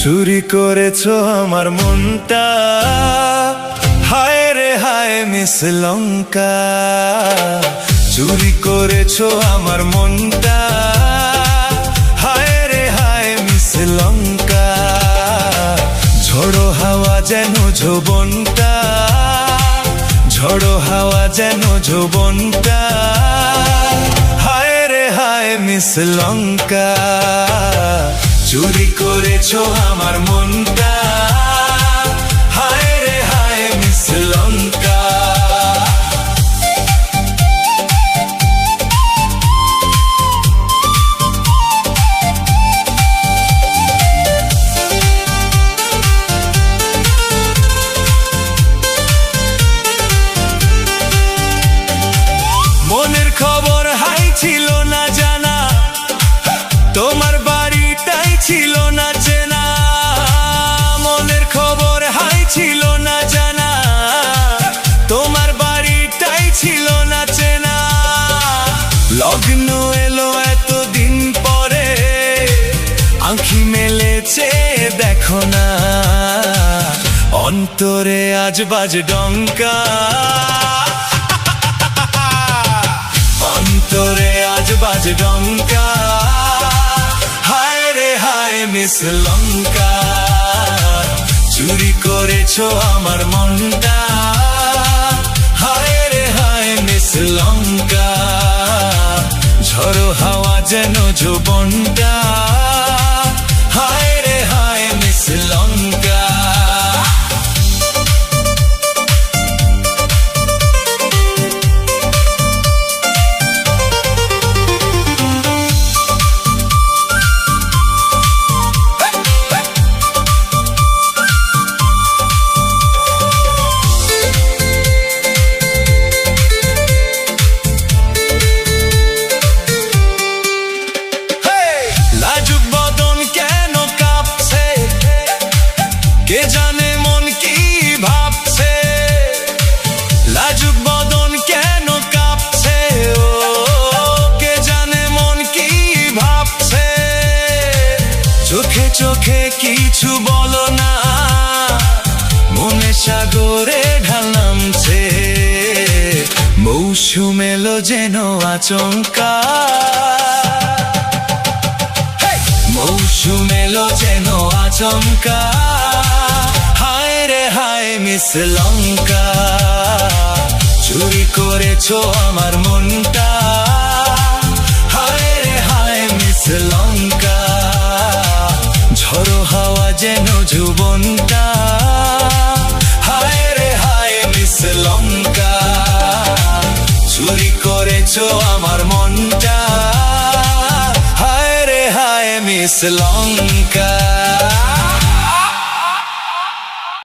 চুরি করেছো আমার মনটা, হায় রে হায় মিস লঙ্কা। চুরি করেছো আমার মনটা, হায় রে হায় মিস লঙ্কা। ঝড়ো হাওয়া যেন যৌবনটা, ঝড়ো হাওয়া যেন যৌবনটা, হায় রে হায় মিস লঙ্কা। চুরি করেছো আমার মনটা, হায় রে হায় মিস লঙ্কা। মনের খবর হাই ছিল না জানা, তোমার বাড়িটাই ছিল না চেনা। মনের খবর হাই ছিল না জানা, তোমার বাড়িটাই ছিল না চেনা। লগ্ন এলো এতদিন পরে, আঁখি মেলেছে দেখো না। অন্তরে আজ বাজ ডঙ্কা, অন্তরে আজ বাজ ডঙ্কা, হায় রে হায় মিস লঙ্কা। চুরি করেছো আমার মনটা, হায় রে হায় মিস লঙ্কা। ঝড়ো হাওয়া যেন যৌবনটা, হায় রে হায় মিস লঙ্কা। লাজুক বদন কেন কাঁপছে, কে জানে মন কি ভাবছে। লাজুক বদন কেন কাঁপছে, ও কে জানে মন কি ভাবছে। চোখে চোখে কিছু বলো না, মনে সাগরে ঢাল নামছে। মৌসুম এলো যেন আচমকা, মৌসুম এলো যেন আচমকা, হায় রে হায় মিস লঙ্কা। চুরি করেছো আমার মনটা, হায় রে হায় মিস লঙ্কা। ঝড়ো হাওয়া যেন যৌবনটা, হায় রে হায় মিস লঙ্কা। চুরি করেছো আমার মনটা, হায় রে হায় মিস লঙ্কা।